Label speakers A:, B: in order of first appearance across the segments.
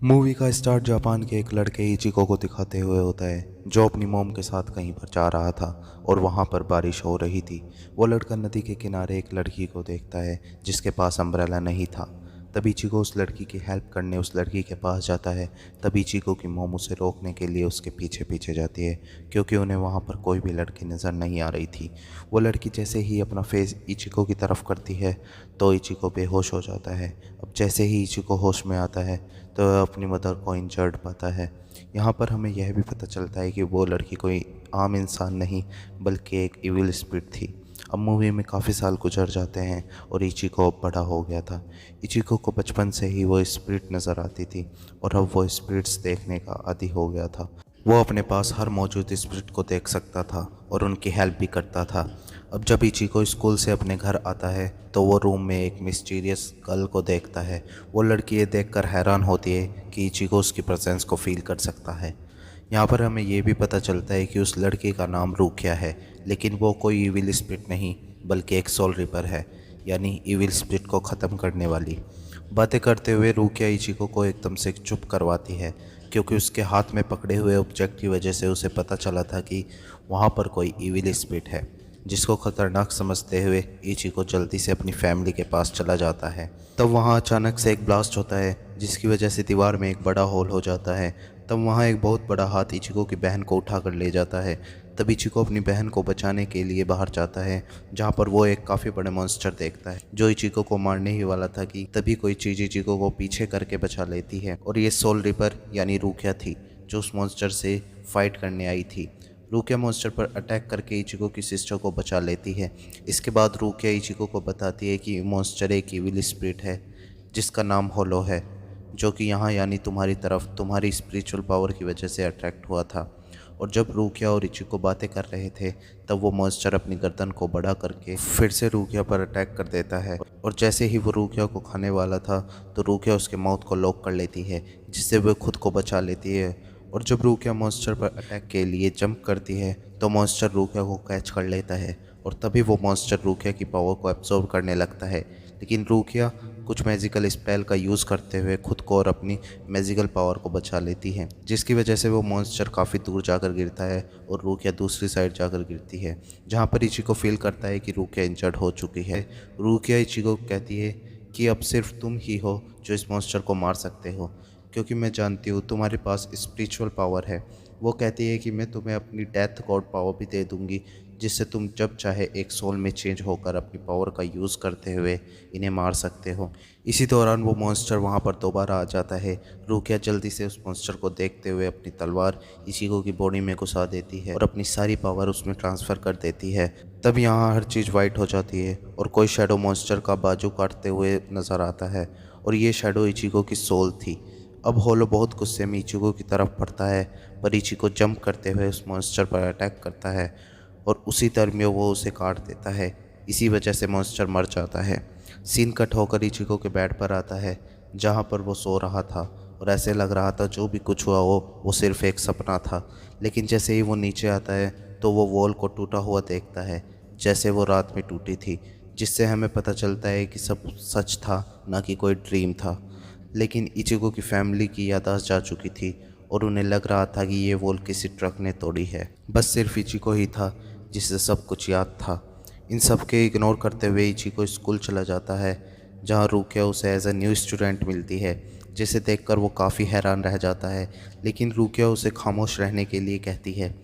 A: Movie का start Japan के एक लड़के इचिको को दिखाते हुए होता है जो अपनी मॉम के साथ कहीं पर जा रहा था और वहाँ पर बारिश हो रही थी। वो लड़का नदी के किनारे एक लड़की को देखता है जिसके पास अम्ब्रेला नहीं था। तब इचिको उस लड़की की हेल्प करने उस लड़की के पास जाता है। तब इचिको की मॉम उसे रोकने के लिए उसके पीछे पीछे जाती है क्योंकि उन्हें वहाँ पर कोई भी लड़की नज़र नहीं आ रही थी। वो लड़की जैसे ही अपना फेस इचिको की तरफ करती है तो इचिको बेहोश हो जाता है। अब जैसे ही इचिको होश में आता है तो वह अपनी मदर को इंजर्ड पाता है। यहाँ पर हमें यह भी पता चलता है कि वो लड़की कोई आम इंसान नहीं बल्कि एक इविल स्पिरिट थी। अब मूवी में काफ़ी साल गुजर जाते हैं और इचिको अब बड़ा हो गया था। इचिको को बचपन से ही वो स्पिरिट नज़र आती थी और अब वो स्पिरिट्स देखने का आदी हो गया था। वो अपने पास हर मौजूद स्पिरिट को देख सकता था और उनकी हेल्प भी करता था। अब जब इचिको स्कूल से अपने घर आता है तो वो रूम में एक मिस्टीरियस गर्ल को देखता है। वो लड़की ये देखकर हैरान होती है कि इचिको उसकी प्रेजेंस को फील कर सकता है। यहाँ पर हमें ये भी पता चलता है कि उस लड़की का नाम रूकिया है, लेकिन वो कोई इविल स्पिरिट नहीं बल्कि एक सोल रिपर है, यानी इविल स्पिरिट को ख़त्म करने वाली। बातें करते हुए रूकिया इचिको को एकदम से चुप करवाती है क्योंकि उसके हाथ में पकड़े हुए ऑब्जेक्ट की वजह से उसे पता चला था कि वहाँ पर कोई इविल स्पिरिट है, जिसको खतरनाक समझते हुए इचिको जल्दी से अपनी फैमिली के पास चला जाता है। तब वहाँ अचानक से एक ब्लास्ट होता है जिसकी वजह से दीवार में एक बड़ा होल हो जाता है। तब वहाँ एक बहुत बड़ा हाथ इचिको की बहन को उठा कर ले जाता है। तब इचिको अपनी बहन को बचाने के लिए बाहर जाता है जहाँ पर वो एक काफ़ी बड़े मॉन्स्टर देखता है जो इचिको को मारने ही वाला था कि तभी कोई चीज़ इचिको को पीछे करके बचा लेती है और ये सोल रिपर यानी रूकिया थी जो उस मॉन्स्टर से फाइट करने आई थी। रूकिया मॉन्स्टर पर अटैक करके इचिको की सिस्टर को बचा लेती है। इसके बाद रूकिया इचिको को बताती है कि मॉन्स्टर एक इविल स्पिरिट है जिसका नाम होलो है, जो कि यहाँ यानी तुम्हारी तरफ तुम्हारी स्पिरिचुअल पावर की वजह से अट्रैक्ट हुआ था। और जब रूकिया और इचिको बातें कर रहे थे तब वो मॉन्स्टर अपनी गर्दन को बड़ा करके फिर से रूकिया पर अटैक कर देता है और जैसे ही वो रूकिया को खाने वाला था तो रूकिया उसके माउथ को लॉक कर लेती है जिससे वो खुद को बचा लेती है। और जब रूकिया मॉन्स्टर पर अटैक के लिए जंप करती है तो मॉन्स्टर रूकिया को कैच कर लेता है और तभी वो मॉन्स्टर रूकिया की पावर को एब्जॉर्ब करने लगता है। लेकिन रूकिया कुछ मैजिकल स्पेल का यूज़ करते हुए खुद को और अपनी मैजिकल पावर को बचा लेती है, जिसकी वजह से वो मॉन्स्टर काफ़ी दूर जाकर गिरता है और रूकिया दूसरी साइड जाकर गिरती है जहाँ पर इचिको फील करता है कि रूकिया इंजर्ड हो चुकी है। रूकिया इचिको को कहती है कि अब सिर्फ तुम ही हो जो इस मॉन्स्टर को मार सकते हो क्योंकि मैं जानती हूँ तुम्हारे पास स्पिरिचुअल पावर है। वो कहती है कि मैं तुम्हें अपनी डेथ गॉड पावर भी दे दूँगी जिससे तुम जब चाहे एक सोल में चेंज होकर अपनी पावर का यूज़ करते हुए इन्हें मार सकते हो। इसी दौरान वो मॉन्स्टर वहाँ पर दोबारा आ जाता है। रूकिया जल्दी से उस मॉन्स्टर को देखते हुए अपनी तलवार इचिको की बॉडी में घुसा देती है और अपनी सारी पावर उसमें ट्रांसफ़र कर देती है। तब यहाँ हर चीज़ वाइट हो जाती है और कोई शैडो मॉन्स्टर का बाजू काटते हुए नज़र आता है और ये शैडो इचिको की सोल थी। अब होलो बहुत गुस्से में इचिको की तरफ बढ़ता है पर इचिको जंप करते हुए उस मॉन्स्टर पर अटैक करता है और उसी दरमियान वो उसे काट देता है। इसी वजह से मॉन्स्टर मर जाता है। सीन कट होकर इचिको के बेड पर आता है जहाँ पर वो सो रहा था और ऐसे लग रहा था जो भी कुछ हुआ वो सिर्फ एक सपना था। लेकिन जैसे ही वो नीचे आता है तो वो वॉल को टूटा हुआ देखता है जैसे वो रात में टूटी थी, जिससे हमें पता चलता है कि सब सच था, ना कि कोई ड्रीम था। लेकिन इचिको की फैमिली की याददाश्त जा चुकी थी और उन्हें लग रहा था कि ये वॉल किसी ट्रक ने तोड़ी है। बस सिर्फ इचिको ही था जिसे सब कुछ याद था। इन सब के इग्नोर करते हुए इचिको स्कूल चला जाता है जहाँ रूकिया उसे एज अ न्यू स्टूडेंट मिलती है, जिसे देखकर वो काफ़ी हैरान रह जाता है। लेकिन रूकिया उसे खामोश रहने के लिए कहती है।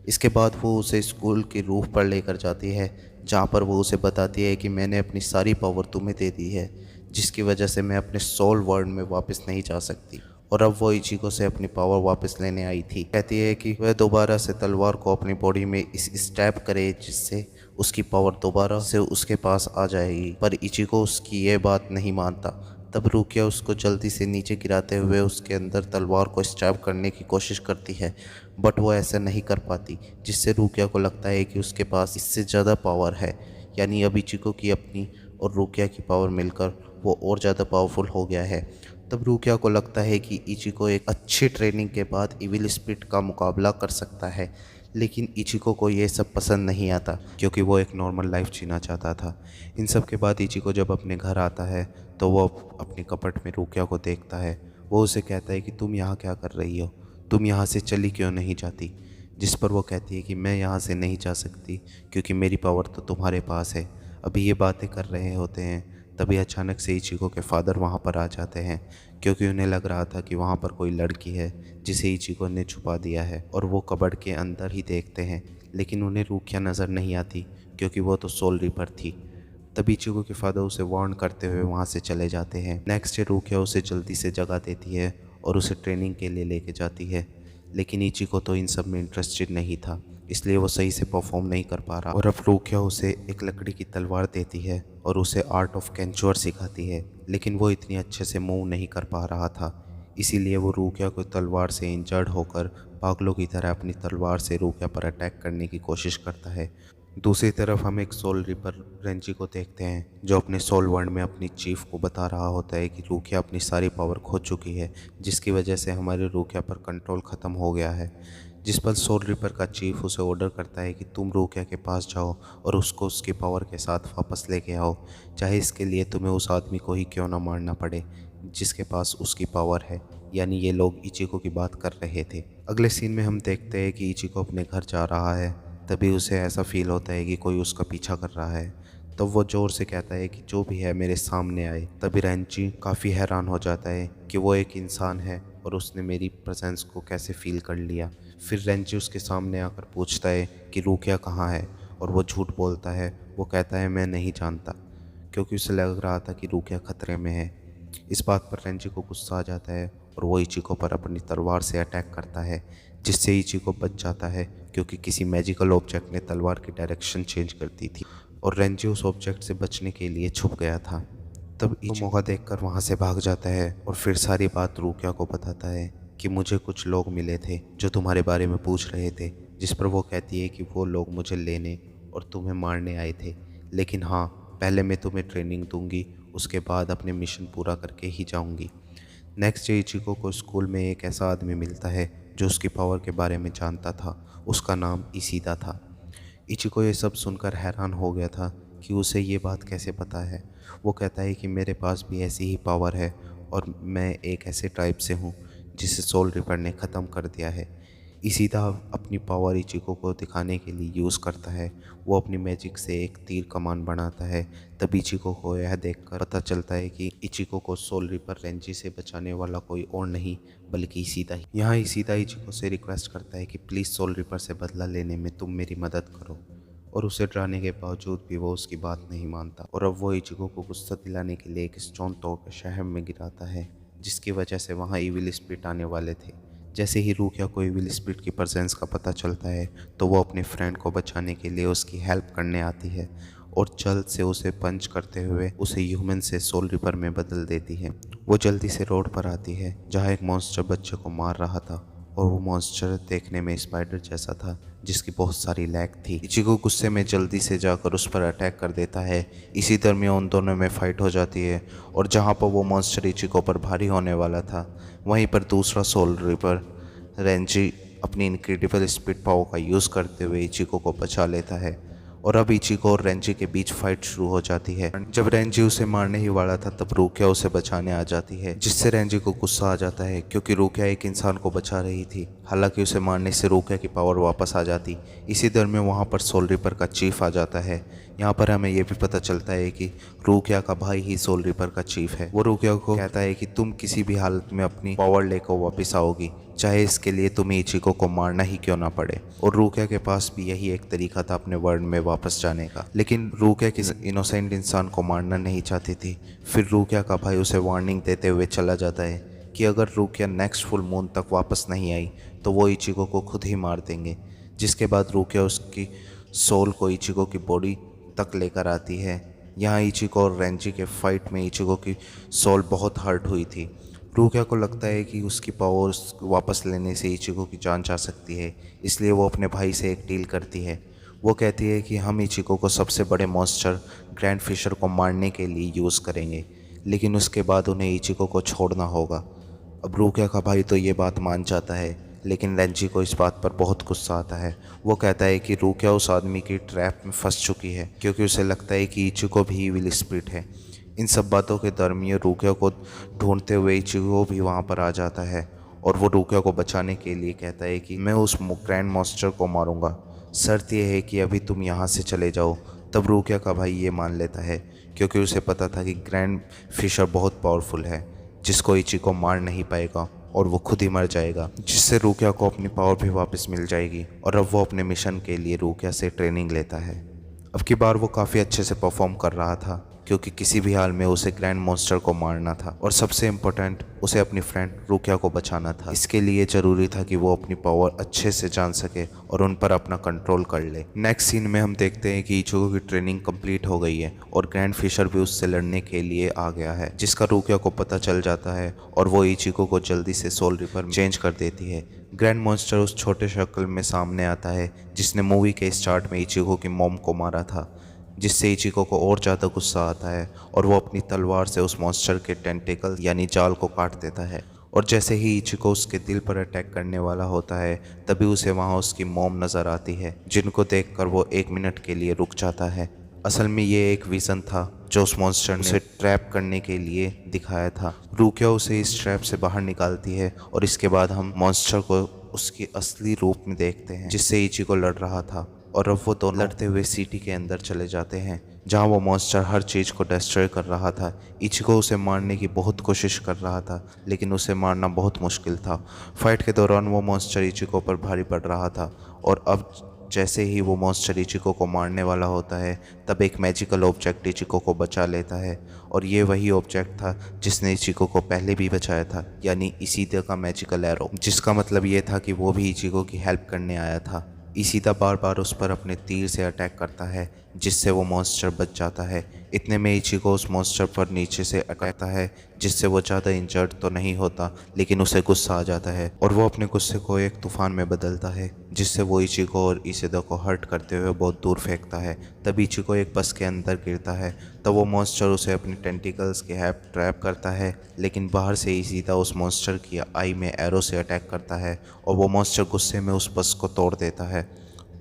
A: इसके बाद वो उसे स्कूल की रूफ पर लेकर जाती है जहाँ पर वो उसे बताती है कि मैंने अपनी सारी पावर तुम्हें दे दी है जिसकी वजह से मैं अपने सोल वर्ल्ड में वापस नहीं जा सकती और अब वो इचिको से अपनी पावर वापस लेने आई थी। कहती है कि वह दोबारा से तलवार को अपनी बॉडी में इस स्टैब करे जिससे उसकी पावर दोबारा से उसके पास आ जाएगी, पर इचिको उसकी ये बात नहीं मानता। तब रूकिया उसको जल्दी से नीचे गिराते हुए उसके अंदर तलवार को स्टैब करने की कोशिश करती है बट वो ऐसा नहीं कर पाती, जिससे रूकिया को लगता है कि उसके पास इससे ज़्यादा पावर है, यानी अब इचिको की अपनी और रूकिया की पावर मिलकर वो और ज़्यादा पावरफुल हो गया है। तब रूकिया को लगता है कि इचिको एक अच्छी ट्रेनिंग के बाद इविल स्पिरिट का मुकाबला कर सकता है, लेकिन इचिको को ये सब पसंद नहीं आता क्योंकि वो एक नॉर्मल लाइफ जीना चाहता था। इन सब के बाद इचिको जब अपने घर आता है तो वो अपने कपट में रूकिया को देखता है वो उसे कहता है कि तुम यहाँ क्या कर रही हो, तुम यहाँ से चली क्यों नहीं जाती। जिस पर वो कहती है कि मैं यहाँ से नहीं जा सकती क्योंकि मेरी पावर तो तुम्हारे पास है। अभी ये बातें कर रहे होते हैं तभी अचानक से इचिको के फादर वहाँ पर आ जाते हैं, क्योंकि उन्हें लग रहा था कि वहाँ पर कोई लड़की है जिसे इचिको ने छुपा दिया है, और वो कबर्ड के अंदर ही देखते हैं। लेकिन उन्हें रूकिया नज़र नहीं आती क्योंकि वो तो सोल रिपर थी। तभी इचिको के फादर उसे वार्न करते हुए वहाँ से चले जाते हैं। नेक्स्ट डे रूकिया उसे जल्दी से जगह देती है और उसे ट्रेनिंग के लिए लेके जाती है। लेकिन इचिको तो इन सब में इंटरेस्टेड नहीं था, इसलिए वो सही से परफॉर्म नहीं कर पा रहा। और अब रूकिया उसे एक लकड़ी की तलवार देती है और उसे आर्ट ऑफ कैंचुअर सिखाती है, लेकिन वो इतनी अच्छे से मूव नहीं कर पा रहा था। इसीलिए वो रूकिया को तलवार से इंजर्ड होकर पागलों की तरह अपनी तलवार से रूकिया पर अटैक करने की कोशिश करता है। दूसरी तरफ हम एक सोल रिपर रेंजी को देखते हैं जो अपने सोल वर्ल्ड में अपनी चीफ को बता रहा होता है कि रूकिया अपनी सारी पावर खो चुकी है, जिसकी वजह से हमारे रूकिया पर कंट्रोल ख़त्म हो गया है। जिस पर सोल रिपर का चीफ उसे ऑर्डर करता है कि तुम रूकिया के पास जाओ और उसको उसकी पावर के साथ वापस लेके आओ, चाहे इसके लिए तुम्हें उस आदमी को ही क्यों ना मारना पड़े जिसके पास उसकी पावर है। यानी ये लोग इचिको की बात कर रहे थे। अगले सीन में हम देखते हैं कि इचिको अपने घर जा रहा है, तभी उसे ऐसा फील होता है कि कोई उसका पीछा कर रहा है। तब वो ज़ोर से कहता है कि जो भी है मेरे सामने आए। तभी रेंची काफ़ी हैरान हो जाता है कि वो एक इंसान है और उसने मेरी प्रेजेंस को कैसे फील कर लिया। फिर रेंची उसके सामने आकर पूछता है कि रूकिया कहाँ है, और वो झूठ बोलता है। वो कहता है मैं नहीं जानता, क्योंकि उसे लग रहा था कि रूकिया खतरे में है। इस बात पर रेंची को गुस्सा आ जाता है और वो इचिको पर अपनी तलवार से अटैक करता है, जिससे इचिको बच जाता है क्योंकि किसी मैजिकल ऑब्जेक्ट ने तलवार की डायरेक्शन चेंज कर दी थी और रेंजी उस ऑब्जेक्ट से बचने के लिए छुप गया था। तब इचिको मौका देखकर वहाँ से भाग जाता है और फिर सारी बात रूकिया को बताता है कि मुझे कुछ लोग मिले थे जो तुम्हारे बारे में पूछ रहे थे, जिस पर वो कहती है कि वो लोग मुझे लेने और तुम्हें मारने आए थे, लेकिन हाँ पहले मैं तुम्हें ट्रेनिंग दूंगी, उसके बाद अपने मिशन पूरा करके ही जाऊंगी। नेक्स्ट डे इचिको को स्कूल में एक ऐसा आदमी मिलता है जो उसकी पावर के बारे में जानता था। उसका नाम इसीदा था। इचिको ये सब सुनकर हैरान हो गया था कि उसे ये बात कैसे पता है। वो कहता है कि मेरे पास भी ऐसी ही पावर है और मैं एक ऐसे ट्राइब से हूँ जिसे सोल रिपर ने ख़त्म कर दिया है। इसीदा अपनी पावर इचिको को दिखाने के लिए यूज़ करता है। वो अपनी मैजिक से एक तीर कमान बनाता है। तब इचिको को यह देखकर पता चलता है कि इचिको को सोल रिपर रेंजी से बचाने वाला कोई और नहीं बल्कि इसीदा ही। यहाँ इसीदा इचिको से रिक्वेस्ट करता है कि प्लीज़ सोल रिपर से बदला लेने में तुम मेरी मदद करो, और उसे डराने के बावजूद भी वो उसकी बात नहीं मानता। और अब वो इचिको को गुस्सा दिलाने के लिए एक स्टोन तोड़कर शहर में गिराता है, जिसकी वजह से वहाँ इविल स्पिरिट आने वाले थे। जैसे ही रूकिया को इविल स्पिरिट की प्रेजेंस का पता चलता है तो वो अपने फ्रेंड को बचाने के लिए उसकी हेल्प करने आती है और जल्द से उसे पंच करते हुए उसे ह्यूमन से सोल रिपर में बदल देती है। वो जल्दी से रोड पर आती है जहाँ एक मॉन्स्टर बच्चे को मार रहा था, और वो मॉन्स्टर देखने में स्पाइडर जैसा था जिसकी बहुत सारी लैग थी। इचिको गुस्से में जल्दी से जाकर उस पर अटैक कर देता है। इसी दरमियान उन दोनों में फाइट हो जाती है, और जहाँ पर वो मॉन्स्टर इचिको पर भारी होने वाला था वहीं पर दूसरा सोल रिपर रेंजी अपनी इनक्रेडिबल स्पीड पावर का यूज़ करते हुए इचिको को बचा लेता है। और अब इचिको और रेंजी के बीच फाइट शुरू हो जाती है। जब रेंजी उसे मारने ही वाला था तब रूकिया उसे बचाने आ जाती है, जिससे रेंजी को गुस्सा आ जाता है क्योंकि रूकिया एक इंसान को बचा रही थी। हालांकि उसे मारने से रूकिया की पावर वापस आ जाती। इसी दरमियान वहाँ पर सोल रिपर का चीफ आ जाता है। यहाँ पर हमें यह भी पता चलता है कि रूकिया का भाई ही सोल रिपर का चीफ है। वो रूकिया को कहता है कि तुम किसी भी हालत में अपनी पावर लेकर वापस आओगी, चाहे इसके लिए तुम्हें इचिको को मारना ही क्यों ना पड़े। और रूकिया के पास भी यही एक तरीका था अपने वर्ल्ड में वापस जाने का, लेकिन रूकिया किसी इनोसेंट इंसान को मारना नहीं चाहती थी। फिर रूकिया का भाई उसे वार्निंग देते हुए चला जाता है कि अगर रूकिया नेक्स्ट फुल मून तक वापस नहीं आई तो वो इचिको को खुद ही मार देंगे। जिसके बाद रूकिया उसकी सोल को इचिको की बॉडी तक लेकर आती है। यहाँ इचिको और रेंजी के फाइट में इचिको की सोल बहुत हर्ट हुई थी। रूकिया को लगता है कि उसकी पावर वापस लेने से इचिको की जान जा सकती है, इसलिए वो अपने भाई से एक डील करती है। वो कहती है कि हम इचिको को सबसे बड़े मॉन्स्टर ग्रैंड फिशर को मारने के लिए यूज़ करेंगे, लेकिन उसके बाद उन्हें इचिको को छोड़ना होगा। अब रूकिया का भाई तो ये बात मान जाता है, लेकिन रेंजी को इस बात पर बहुत गुस्सा आता है। वो कहता है कि रूकिया उस आदमी की ट्रैप में फंस चुकी है, क्योंकि उसे लगता है कि इचिको भी इविल स्पिरिट है। इन सब बातों के दरमियान रूकिया को ढूंढते हुए इचिको भी वहाँ पर आ जाता है और वो रूकिया को बचाने के लिए कहता है कि मैं उस ग्रैंड मास्टर को मारूंगा, शर्त यह है कि अभी तुम यहाँ से चले जाओ। तब रूकिया का भाई ये मान लेता है क्योंकि उसे पता था कि ग्रैंड फिशर बहुत पावरफुल है जिसको इचिको मार नहीं पाएगा और वो खुद ही मर जाएगा, जिससे रूकिया को अपनी पावर भी वापस मिल जाएगी। और अब वो अपने मिशन के लिए रूकिया से ट्रेनिंग लेता है। अब की बार वो काफ़ी अच्छे से परफॉर्म कर रहा था क्योंकि किसी भी हाल में उसे ग्रैंड मॉन्स्टर को मारना था और सबसे इम्पोर्टेंट उसे अपनी फ्रेंड रूकिया को बचाना था। इसके लिए ज़रूरी था कि वो अपनी पावर अच्छे से जान सके और उन पर अपना कंट्रोल कर ले। नेक्स्ट सीन में हम देखते हैं कि इचिको की ट्रेनिंग कंप्लीट हो गई है और ग्रैंड फिशर भी उससे लड़ने के लिए आ गया है, जिसका रूकिया को पता चल जाता है और वो इचिको को जल्दी से सोल रिपर चेंज कर देती है। ग्रैंड मॉन्स्टर उस छोटे शक्ल में सामने आता है जिसने मूवी के स्टार्ट में इचिको की मॉम को मारा था, जिससे इचिको को और ज़्यादा गुस्सा आता है और वो अपनी तलवार से उस मॉन्स्टर के टेंटिकल यानी जाल को काट देता है। और जैसे ही इचिको उसके दिल पर अटैक करने वाला होता है तभी उसे वहाँ उसकी मॉम नज़र आती है, जिनको देखकर वो 1 मिनट के लिए रुक जाता है। असल में ये एक विज़न था जो उस मॉन्स्टर ने उसे ट्रैप करने के लिए दिखाया था। रूकिया उसे इस ट्रैप से बाहर निकालती है और इसके बाद हम मॉन्स्टर को उसकी असली रूप में देखते हैं जिससे इचिको लड़ रहा था। और अब वो दोनों लड़ते हुए सिटी के अंदर चले जाते हैं जहाँ वो मॉन्स्टर हर चीज़ को डिस्ट्रॉय कर रहा था। इचिको उसे मारने की बहुत कोशिश कर रहा था लेकिन उसे मारना बहुत मुश्किल था। फाइट के दौरान वो मॉन्स्टर इचिको पर भारी पड़ रहा था और अब जैसे ही वो मॉन्स्टर इचिको को मारने वाला होता है तब एक मैजिकल ऑब्जेक्ट इचिको को बचा लेता है और ये वही ऑब्जेक्ट था जिसने इचिको को पहले भी बचाया था, यानी इसीदा का मैजिकल एरो, जिसका मतलब ये था कि वो भी इचिको की हेल्प करने आया था। इसीदा बार बार उस पर अपने तीर से अटैक करता है जिससे वो मॉन्स्टर बच जाता है। इतने में इचिको उस मॉन्स्टर पर नीचे से अटैकता है जिससे वो ज़्यादा इंजर्ड तो नहीं होता लेकिन उसे गुस्सा आ जाता है और वो अपने गुस्से को एक तूफान में बदलता है जिससे वो इचिको और इसीदा को हर्ट करते हुए बहुत दूर फेंकता है। तब इचिको एक बस के अंदर गिरता है तब वो मॉन्स्टर उसे अपनी टेंटिकल्स के हेल्प ट्रैप करता है, लेकिन बाहर से इसीदा उस मॉन्स्टर की आई में एरो से अटैक करता है और वो मॉन्स्टर गुस्से में उस बस को तोड़ देता है।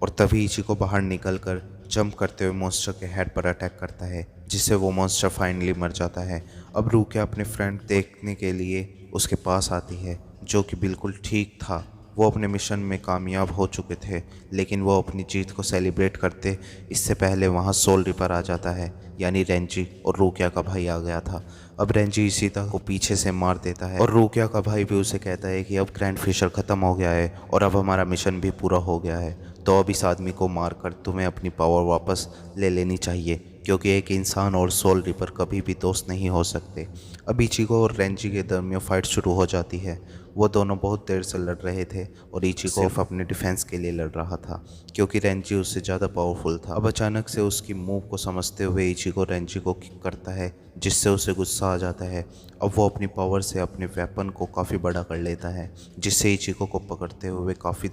A: और तभी इचिको बाहर निकलकर जंप करते हुए मॉन्स्टर के हेड पर अटैक करता है जिससे वो मॉन्स्टर फाइनली मर जाता है। अब रूकिया अपने फ्रेंड देखने के लिए उसके पास आती है जो कि बिल्कुल ठीक था। वो अपने मिशन में कामयाब हो चुके थे लेकिन वो अपनी जीत को सेलिब्रेट करते इससे पहले वहाँ सोल रिपर आ जाता है, यानी रेंजी, और रूकिया का भाई आ गया था। अब रेंजी इसीदा को पीछे से मार देता है और रूकिया का भाई भी उसे कहता है कि अब ग्रैंड फिशर ख़त्म हो गया है और अब हमारा मिशन भी पूरा हो गया है, तो अब इस आदमी को मारकर तुम्हें अपनी पावर वापस ले लेनी चाहिए क्योंकि एक इंसान और सोल रिपर कभी भी दोस्त नहीं हो सकते। अब इचिको और रेंजी के दरमियान फाइट शुरू हो जाती है। वो दोनों बहुत देर से लड़ रहे थे और इचिको सिर्फ अपने डिफेंस के लिए लड़ रहा था क्योंकि रेंजी उससे ज़्यादा पावरफुल था। अब अचानक से उसकी मूव को समझते हुए इचिको रेंजी को किक करता है जिससे उसे गुस्सा आ जाता है। अब वो अपनी पावर से अपने वेपन को काफ़ी बड़ा कर लेता है जिससे इचिको को पकड़ते हुए काफ़ी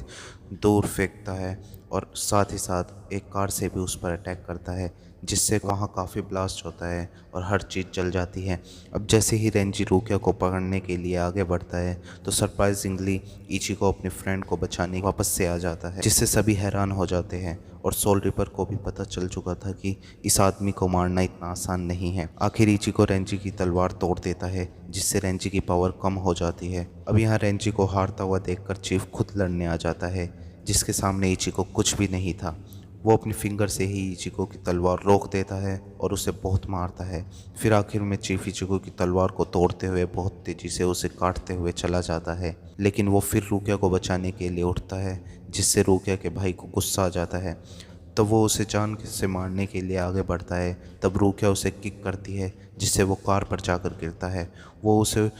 A: दूर फेंकता है और साथ ही साथ एक कार से भी उस पर अटैक करता है जिससे वहाँ काफ़ी ब्लास्ट होता है और हर चीज़ जल जाती है। अब जैसे ही रेंजी रूकिया को पकड़ने के लिए आगे बढ़ता है तो सरप्राइजिंगली इचिको अपने फ्रेंड को बचाने वापस से आ जाता है जिससे सभी हैरान हो जाते हैं और सोल रिपर को भी पता चल चुका था कि इस आदमी को मारना इतना आसान नहीं है। आखिर इचिको रेंजी की तलवार तोड़ देता है जिससे रेंजी की पावर कम हो जाती है। अब यहाँ रेंजी को हारता हुआ देखकर चीफ खुद लड़ने आ जाता है जिसके सामने इचिको कुछ भी नहीं था। वो अपनी फिंगर से ही इचिको की तलवार रोक देता है और उसे बहुत मारता है। फिर आखिर में चीफ इचिको की तलवार को तोड़ते हुए बहुत तेज़ी से उसे काटते हुए चला जाता है, लेकिन वो फिर रूकिया को बचाने के लिए उठता है जिससे रूकिया के भाई को गुस्सा आ जाता है। तब वो उसे जान से मारने के लिए आगे बढ़ता है। तब रूकिया उसे किक करती है जिससे वो कार पर जाकर गिरता है। वो उसे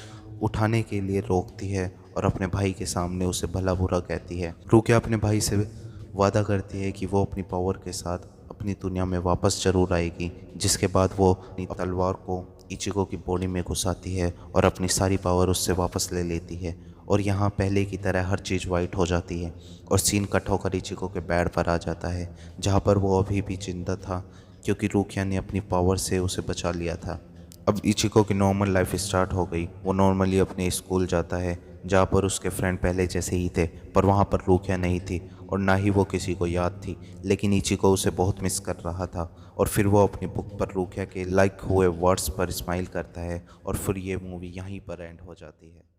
A: उठाने के लिए रोकती है और अपने भाई के सामने उसे भला बुरा कहती है। रूकिया अपने भाई से वादा करती है कि वो अपनी पावर के साथ अपनी दुनिया में वापस ज़रूर आएगी, जिसके बाद वो अपनी तलवार को इचिको की बॉडी में घुसाती है और अपनी सारी पावर उससे वापस ले लेती है। और यहाँ पहले की तरह हर चीज़ वाइट हो जाती है और सीन कट होकर इचिको के बेड पर आ जाता है जहाँ पर वो अभी भी जिंदा था क्योंकि रूकिया ने अपनी पावर से उसे बचा लिया था। अब इचिको की नॉर्मल लाइफ स्टार्ट हो गई। वो नॉर्मली अपने स्कूल जाता है जहाँ पर उसके फ्रेंड पहले जैसे ही थे, पर वहाँ पर रूकिया नहीं थी और ना ही वो किसी को याद थी, लेकिन इचिको उसे बहुत मिस कर रहा था। और फिर वो अपनी बुक पर रूकिया के लाइक हुए वर्ड्स पर स्माइल करता है और फिर ये मूवी यहीं पर एंड हो जाती है।